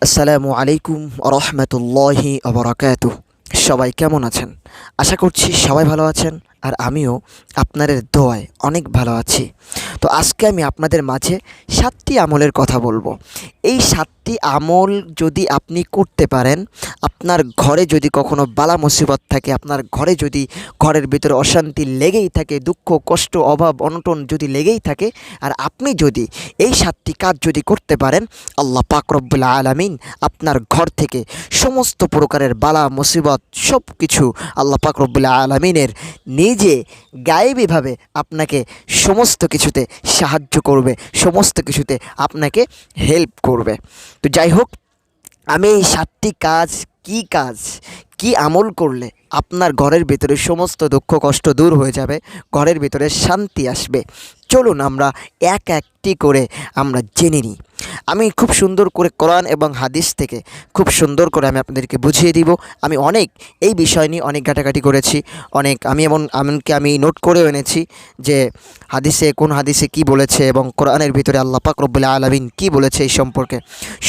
আসসালামু আলাইকুম রহমতুল্লাহি ওবরাকাতুহ। সবাই কেমন আছেন? আশা করছি সবাই ভালো আছেন, আর আমিও আপনাদের দোয়ায় অনেক ভালো আছি। তো আজকে আমি আপনাদের মাঝে 7টি আমলের কথা বলবো। এই 7টি আমল যদি আপনি করতে পারেন, আপনার ঘরে যদি কখনো বালা মুসিবত থাকে, আপনার ঘরে যদি ঘরের ভিতরে অশান্তি লেগেই থাকে, দুঃখ কষ্ট অভাব অনটন যদি লেগেই থাকে, আর আপনি যদি এই 7টি কাজ যদি করতে পারেন, আল্লাহ পাক রব্বুল আলামিন আপনার ঘর থেকে সমস্ত প্রকারের বালা মুসিবত সব কিছু আল্লাহ পাক রব্বুল আলামিনের নিজে গায়েবীভাবে আপনাকে সমস্ত কিছুতে সাহায্য করবে, সমস্ত কিছুতে আপনাকে হেল্প করবে। তো যাই হোক, আমি এই 7টি কাজ কি আমল করলে আপনার ঘরের ভিতরে সমস্ত দুঃখ কষ্ট দূর হয়ে যাবে, ঘরের ভিতরে শান্তি আসবে, চলুন আমরা একটি করে আমরা জেনে নিই। আমি খুব সুন্দর করে কোরআন এবং হাদিস থেকে খুব সুন্দর করে আমি আপনাদেরকে বুঝিয়ে দিব। আমি অনেক এই বিষয় নিয়ে অনেক ঘাটাঘাটি করেছি, এমনকি আমি নোট করেও এনেছি যে কোন হাদিসে কি বলেছে এবং কোরআনের ভিতরে আল্লাহ পাক রব্বুল আলামিন কি বলেছে এই সম্পর্কে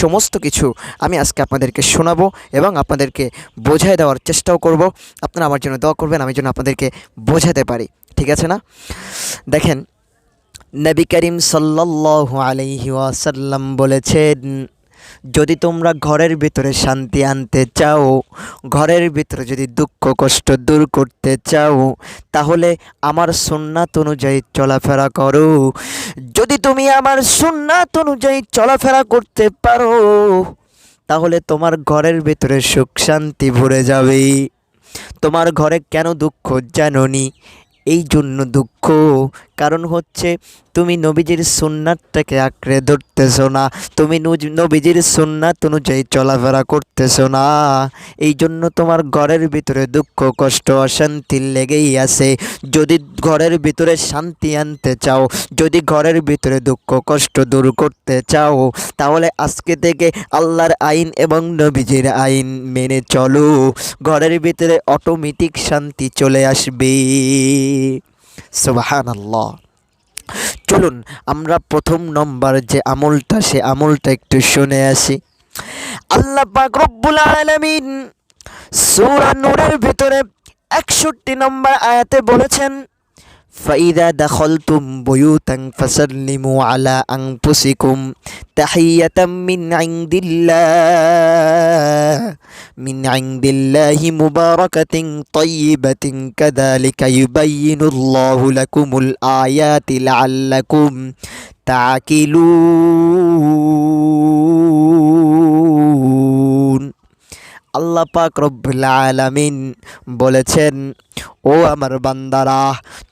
সমস্ত কিছু আমি আজকে আপনাদেরকে শোনাবো এবং আপনাদেরকে বোঝায় দেওয়ার চেষ্টাও করব। আপনারা আমার জন্য দোয়া করবেন, আমি যেন আপনাদেরকে বোঝাতে পারি, ঠিক আছে না? দেখেন, নবী করিম সাল্লাল্লাহু আলাইহি ওয়াসাল্লাম বলেছেন, যদি তোমরা ঘরের ভিতরে শান্তি আনতে চাও, ঘরের ভিতরে যদি দুঃখ কষ্ট দূর করতে চাও, তাহলে আমার সুন্নাত অনুযায়ী চলাফেরা করো। যদি তুমি আমার সুন্নাত অনুযায়ী চলাফেরা করতে পারো, তাহলে তোমার ঘরের ভিতরে সুখ শান্তি ভরে যাবে। তোমার ঘরে কেন দুঃখ জানোনি? এই জন্য দুঃখ, কারণ হচ্ছে তুমি নবীজির সুন্নাতটাকে আঁকড়ে ধরতেছো না, তুমি নবীজির সুন্নাত অনুযায়ী চলাফেরা করতেছো না। এই জন্য তোমার ঘরের ভিতরে দুঃখ কষ্ট অশান্তি লেগেই আছে। যদি ঘরের ভিতরে শান্তি আনতে চাও, যদি ঘরের ভিতরে দুঃখ কষ্ট দূর করতে চাও, তাহলে আজকে থেকে আল্লাহর আইন এবং নবীজির আইন মেনে চলো, ঘরের ভিতরে অটোমেটিক শান্তি চলে আসবে। সুবহানাল্লাহ। চলুন আমরা প্রথম নম্বর যে আমলটা, সে আমলটা একটু শুনে আসি। আল্লাহ পাক রব্বুল আলামিন সূরা নূরের ভিতরে 61 নম্বর আয়াতে বলেছেন, فإذا دخلتم بيوتا فسلموا على أنفسكم تحية من عند الله مباركة طيبة كذلك يبين الله لكم الآيات لعلكم تعقلون। আল্লাহ পাক রব্বুল আলামিন বলেছেন, ও আমার বান্দারা,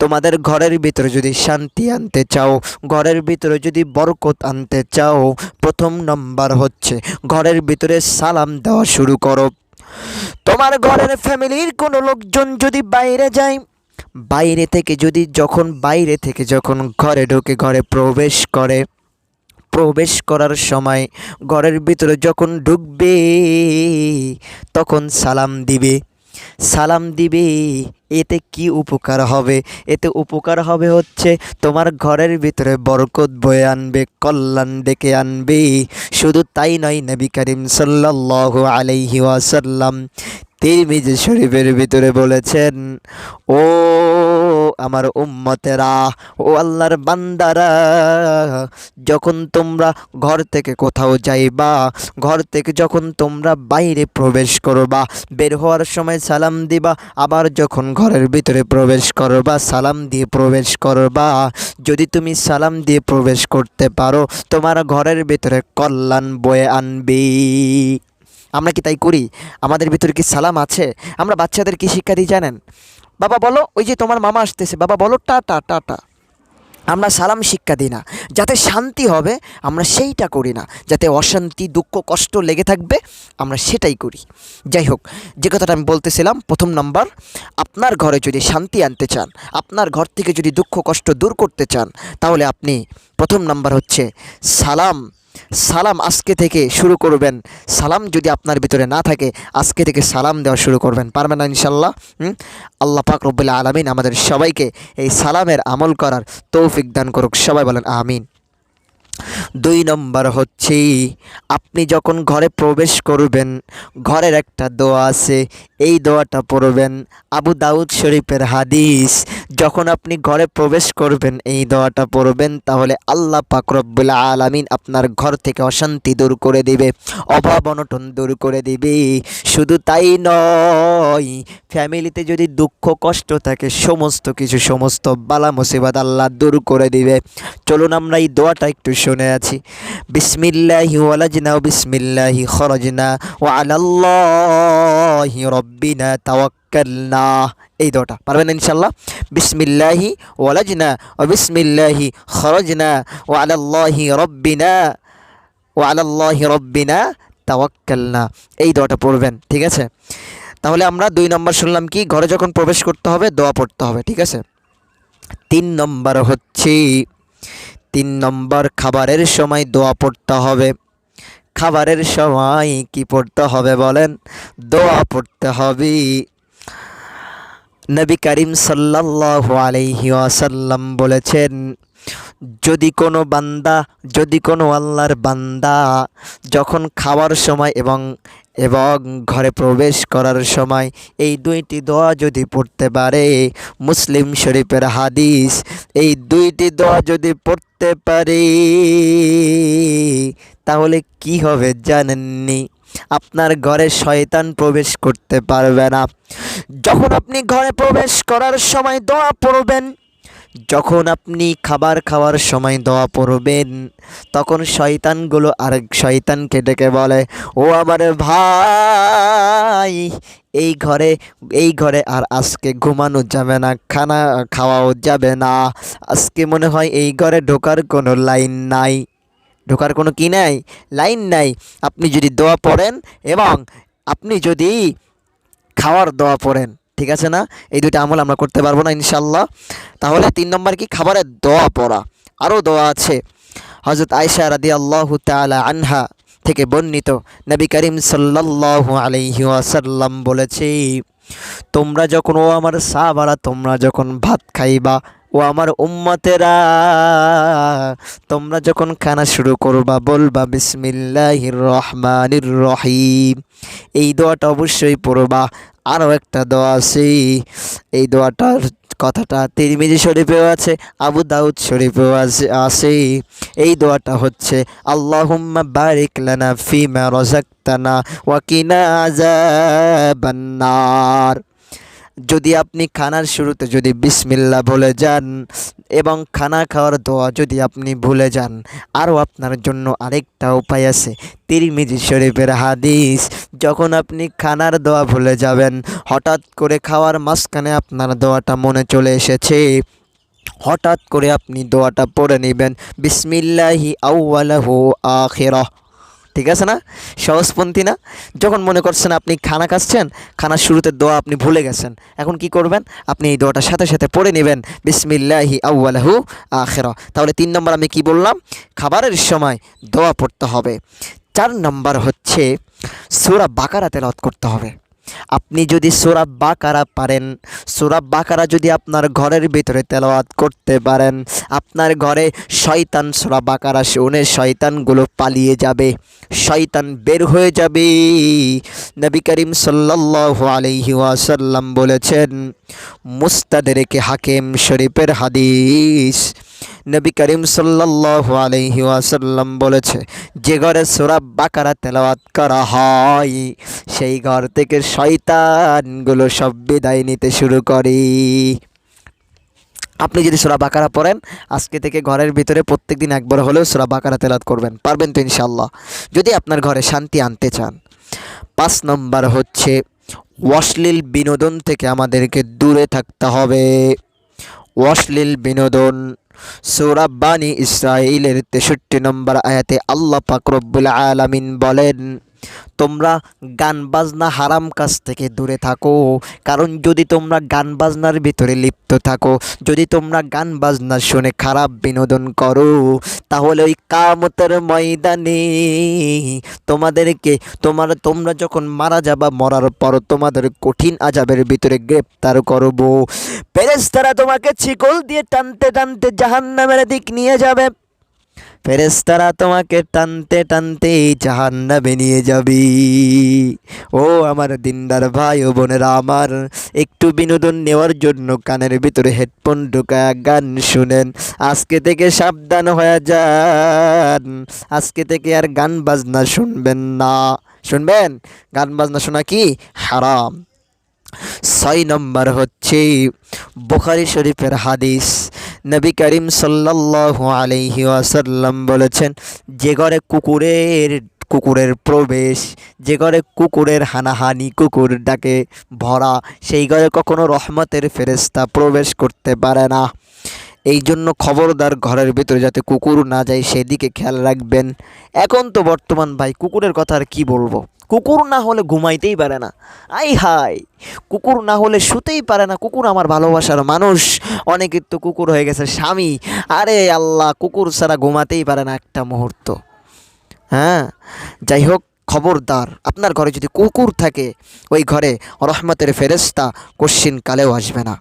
তোমাদের ঘরের ভিতরে যদি শান্তি আনতে চাও, ঘরের ভিতরে যদি বরকত আনতে চাও, প্রথম নম্বর হচ্ছে ঘরের ভিতরে সালাম দেওয়া শুরু করো। তোমার ঘরের ফ্যামিলির কোনো লোকজন যদি বাইরে যায়, বাইরে থেকে যখন ঘরে ঢোকে, ঘরে প্রবেশ করার সময় ঘরের ভিতরে যখন ঢুকবে, তখন সালাম দিবে। এতে কি উপকার হবে? এতে উপকার হবে হচ্ছে তোমার ঘরের ভিতরে বরকত বয়ে আনবে, কল্যাণ ডেকে আনবে। শুধু তাই নয়, নবী করিম সাল্লাল্লাহু আলাইহি ওয়াসাল্লাম তিরমিজি শরীফের ভিতরে বলেছেন, ও আমার উম্মতেরা, ও আল্লাহর বান্দারা, যখন তোমরা ঘর থেকে কোথাও যাইবা, ঘর থেকে যখন তোমরা বাইরে প্রবেশ করবা, বের হওয়ার সময় সালাম দিবা, আবার যখন ঘরের ভিতরে প্রবেশ করবা সালাম দিয়ে প্রবেশ করবা। যদি তুমি সালাম দিয়ে প্রবেশ করতে পারো, তোমার ঘরের ভিতরে কল্যাণ বয়ে আনবে। আমরা কি তাই করি? আমাদের ভিতরে কি সালাম আছে? আমরা বাচ্চাদের কি শিক্ষা দিই জানেন? বাবা বলো, ওই যে তোমার মামা আসতেছে, বাবা বলো টাটা টাটা। আমরা সালাম শিক্ষা দিই না, যাতে শান্তি হবে আমরা সেইটা করি না, যাতে অশান্তি দুঃখ কষ্ট লেগে থাকবে আমরা সেটাই করি। যাই হোক, যে কথাটা আমি বলতেছিলাম, প্রথম নাম্বার, আপনার ঘরে যদি শান্তি আনতে চান, আপনার ঘর থেকে যদি দুঃখ কষ্ট দূর করতে চান, তাহলে আপনি প্রথম নাম্বার হচ্ছে সালাম আজকে থেকে শুরু করবেন। সালাম যদি আপনার ভিতরে না থাকে, আজকে থেকে সালাম দেওয়া শুরু করবেন। পারবেন না ইনশাল্লাহ? আল্লাহ পাক রব্বুল আলামিন আমাদের সবাইকে এই সালামের আমল করার তৌফিক দান করুক। সবাই বলেন আমিন। 2 নম্বর হচ্ছে আপনি যখন ঘরে প্রবেশ করবেন, ঘরের একটা দোয়া আছে, এই দোয়াটা পড়বেন। আবু দাউদ শরীফের হাদিস, যখন আপনি ঘরে প্রবেশ করবেন এই দোয়াটা পড়বেন, তাহলে আল্লাহ পাক রব্বুল আলামিন আপনার ঘর থেকে অশান্তি দূর করে দিবে, অভাব অনটন দূর করে দিবে। শুধু তাই নয়, ফ্যামিলিতে যদি দুঃখ কষ্ট থাকে সমস্ত কিছু, সমস্ত বালা মুসিবত আল্লাহ দূর করে দিবে। চলুন আমরা এই দোয়াটা একটু শুনে আছি। বিসমিল্লাহি ওয়ালাজনা বিসমিল্লাহি খরাজনা ওয়া আলাল্লাহি রব্বিনা তাওয়াক্কালনা। এই দোয়াটা পারবেন ইনশাআল্লাহ। বিসমিল্লাহি ওয়ালাজনা ওয়া বিসমিল্লাহি খরাজনা ওয়া আলাল্লাহি রব্বিনা তাওয়াক্কালনা। এই দোয়াটা পড়বেন, ঠিক আছে? তাহলে আমরা 2 নম্বর শুনলাম কি, ঘরে যখন প্রবেশ করতে হবে দোয়া পড়তে হবে, ঠিক আছে? 3 নম্বর হচ্ছে, 3 নম্বর খাবারের সময় দোয়া পড়তে হবে। খাবারের সময় কি পড়তে হবে বলেন? দোয়া পড়তে হবে। নবী করিম সাল্লাল্লাহু আলাইহি ওয়াসাল্লাম বলেছেন, যদি কোনো বান্দা, যদি কোনো আল্লাহর বান্দা যখন খাওয়ার সময় এবং ঘরে প্রবেশ করার সময় এই 2টি দোয়া যদি পড়তে পারে, মুসলিম শরীফের হাদিস, এই 2টি দোয়া যদি পড়তে পারে তাহলে কি হবে জানেননি? আপনার ঘরে শয়তান প্রবেশ করতে পারবে না। যখন আপনি ঘরে প্রবেশ করার সময় দোয়া পড়বেন, যখন আপনি খাবার খাওয়ার সময় দোয়া পড়বেন, তখন শয়তানগুলো আরেক শয়তানকে ডেকে বলে, ও আমার ভাই, এই ঘরে আর আজকে ঘুমানো যাবে না, খানা খাওয়াও যাবে না, আজকে মনে হয় এই ঘরে ঢোকার কোনো লাইন নাই, ঢোকার কোনো কি নাই, লাইন নাই। আপনি যদি দোয়া পড়েন এবং আপনি যদি খাওয়ার দোয়া পড়েন, ঠিক আছে না? এই 2টা আমল আমরা করতে পারবো না ইনশাআল্লাহ। তাহলে 3 নম্বর কি, খাবারের দোয়া পড়া। আরও দোয়া আছে। হযরত আয়েশা রাদিয়াল্লাহু তাআলা আনহা থেকে বর্ণিত, নবী করিম সাল্লাল্লাহু আলাইহি ওয়াসাল্লাম বলেছে, তোমরা যখন, ও আমার সাহাবারা, তোমরা যখন ভাত খাইবা, ও আমার উম্মতেরা, তোমরা যখন খানা শুরু করবা বলবা বিসমিল্লাহির রহমানির রহিম। এই দোয়াটা অবশ্যই পড়বা। আরও একটা দোয়া আছে, এই দোয়াটার কথাটা তিরমিজি শরীফেও আছে, আবু দাউদ শরীফেও আছে। এই দোয়াটা হচ্ছে, আল্লাহুম্মা বারিক লানা ফিমা রাযাকতানা ওয়া কিনা আযাবান নার। যদি আপনি খানার শুরুতে যদি বিসমিল্লাহ বলে যান এবং খানা খাওয়ার দোয়া যদি আপনি ভুলে যান, আরও আপনার জন্য আরেকটা উপায় আছে, তিরমিজি শরীফের হাদিস, যখন আপনি খানার দোয়া ভুলে যাবেন, হঠাৎ করে খাওয়ার মাঝখানে আপনার দোয়াটা মনে চলে এসেছে, হঠাৎ করে আপনি দোয়াটা পড়ে নেবেন, বিসমিল্লাহি আউয়ালাহু আখিরাহ। ঠিক আছে না? সহজপন্থী না? যখন মনে করছেন আপনি খানা খাচ্ছেন, খানার শুরুতে দোয়া আপনি ভুলে গেছেন, এখন কি করবেন? আপনি এই দোয়াটার সাথে সাথে পড়ে নেবেন, বিসমিল্লাহি আউয়ালাহু আখিরাহ। তাহলে 3 নম্বর আমি কি বললাম? খাবারের সময় দোয়া পড়তে হবে। 4 নম্বর হচ্ছে সূরা বাকারা তেলাওয়াত করতে হবে। আপনি যদি সূরা বাকারা পারেন, সূরা বাকারা যদি আপনার ঘরের ভিতরে তেলাওয়াত করতে পারেন, আপনার ঘরে শয়তান সূরা বাকারা শুনে শয়তানগুলো পালিয়ে যাবে, শয়তান বের হয়ে যাবে। নবী করিম সাল্লাল্লাহু আলাইহি ওয়াসাল্লাম বলেছেন, মুস্তাদরিকে হাকিম শরীফের হাদিস, নবী করিম সাল্লাল্লাহু আলাইহি ওয়াসাল্লাম বলেছে, যে ঘরে সূরা বাকারা তেলাওয়াত করা হয় সেই ঘর থেকে শয়তানগুলো সব বিদায় নিতে শুরু করে। আপনি যদি সূরা বাকারা পড়েন, আজকে থেকে ঘরের ভিতরে প্রত্যেকদিন একবার হলেও সূরা বাকারা তেলাওয়াত করবেন, পারবেন তো ইনশাআল্লাহ, যদি আপনার ঘরে শান্তি আনতে চান। 5 নম্বর হচ্ছে অশ্লীল বিনোদন থেকে আমাদেরকে দূরে থাকতে হবে। অশ্লীল বিনোদন, সূরা বানী ইসরাঈলের 63 নম্বর আয়াতে আল্লাহ পাক রব্বুল আলামিন বলেন, তোমরা গান বাজনা হারাম কাজ থেকে দূরে থাকো, কারণ যদি তোমরা গান বাজনার ভিতরে লিপ্ত থাকো, যদি তোমরা গান বাজনা শুনে খারাপ বিনোদন করো, তাহলে ওই কিয়ামতের ময়দানে তোমাদেরকে তোমরা যখন মারা যাবা, মরার পর তোমাদের কঠিন আযাবের ভিতরে গ্রেপ্তার করব। ফেরেশতারা তোমাকে শিকল দিয়ে টানতে টানতে জাহান্নামের দিক নিয়ে যাবে। ফেরেশতারা তোমাকে টানতে টানতে জাহান্নামে নিয়ে যাবে। ও আমার দিনদার ভাই ও বোনেরা আমার, একটু বিনোদন নেওয়ার জন্য কানের ভিতরে হেডফোন ঢোকায়া গান শুনেন। আজকে থেকে সাবধান হয়ে যান, আজকে থেকে আর গান বাজনা শুনবেন না। শুনবেন? গান বাজনা শোনা কি হারাম। 6 নম্বর হচ্ছে বুখারী শরীফের হাদিস। নবী করিম সাল্লাল্লাহু আলাইহি ওয়াসাল্লাম বলেছেন, যে ঘরে কুকুরের প্রবেশ, যে ঘরে কুকুরের হানাহানি, কুকুর ডাকে ভরা, সেই ঘরে কখনো রহমতের ফেরেশতা প্রবেশ করতে পারে না। এই জন্য খবরদার ঘরের ভিতরে যাতে কুকুর না যায় সেদিকে খেয়াল রাখবেন। এখন তো বর্তমান ভাই কুকুরের কথা আর কী বলবো, কুকুর না হলে ঘুমাইতেই পারে না। আই হাই, কুকুর না হলে শুতেই পারে না। কুকুর আমার ভালোবাসার মানুষ, অনেকের তো কুকুর হয়ে গেছে স্বামী। আরে আল্লাহ, কুকুর ছাড়া ঘুমাতেই পারে না একটা মুহূর্ত। হ্যাঁ, যাই হোক, খবরদার আপনার ঘরে যদি কুকুর থাকে, ওই ঘরে রহমতের ফেরেশতা কশ্চিন কালেও আসবে না।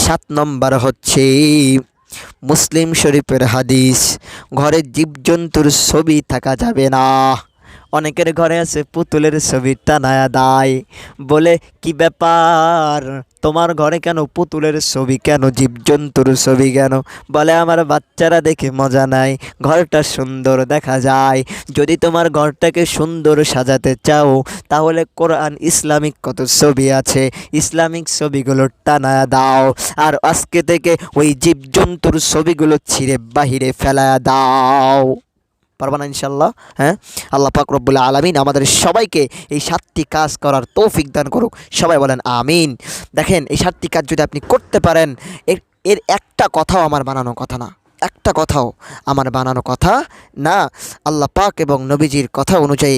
7 নম্বর হচ্ছে মুসলিম শরীফের হাদিস, ঘরে জীবজন্তুর ছবি থাকা যাবে না। অনেকের ঘরে আছে পুতুলের ছবি টানায়া দেয়, বলে কি ব্যাপার তোমার ঘরে কেন পুতুলের ছবি, কেন জীবজন্তুর ছবি কেন? বলে আমার বাচ্চারা দেখে মজা নেয়, ঘরটা সুন্দর দেখা যায়। যদি তোমার ঘরটাকে সুন্দর সাজাতে চাও তাহলে কোরআন ইসলামিক কত ছবি আছে, ইসলামিক ছবিগুলো টানায়া দাও, আর আজকে থেকে ওই জীবজন্তুর ছবিগুলো ছিঁড়ে বাহিরে ফেলায়া দাও। পারবা না ইনশাল্লাহ? হ্যাঁ, আল্লাহ পাক রব্বুল আলামিন আমাদের সবাইকে এই 7টি কাজ করার তৌফিক দান করুক। সবাই বলেন আমিন। দেখেন, এই 7টি কাজ যদি আপনি করতে পারেন, এর এর একটা কথাও আমার বানানো কথা না, একটা কথাও আমার বানানো কথা না। আল্লাহ পাক এবং নবীজির কথা অনুযায়ী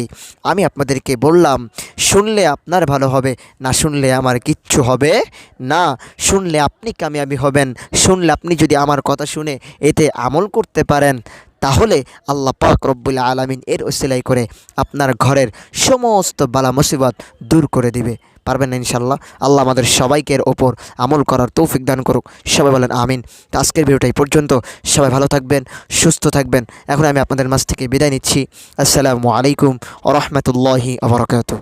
আমি আপনাদেরকে বললাম, শুনলে আপনার ভালো হবে, না শুনলে আমার কিচ্ছু হবে না। শুনলে আপনি কামিয়াবি হবেন, শুনলে আপনি যদি আমার কথা শুনে এতে আমল করতে পারেন, তাহলে আল্লাহ পাক রব্বুল আলামিন এর ওসিলাই করে আপনার ঘরের সমস্ত বালা মুসিবত দূর করে দিবে। পারবেন না ইনশাল্লাহ? আল্লাহ আমাদের সবাইকে এর ওপর আমল করার তৌফিক দান করুক। সবাই বলেন আমিন। তো আজকের ভিডিওটা এই পর্যন্ত। সবাই ভালো থাকবেন, সুস্থ থাকবেন। এখন আমি আপনাদের মাঝ থেকে বিদায় নিচ্ছি। আসসালামু আলাইকুম ওয়া রাহমাতুল্লাহি ওয়া বারাকাতুহু।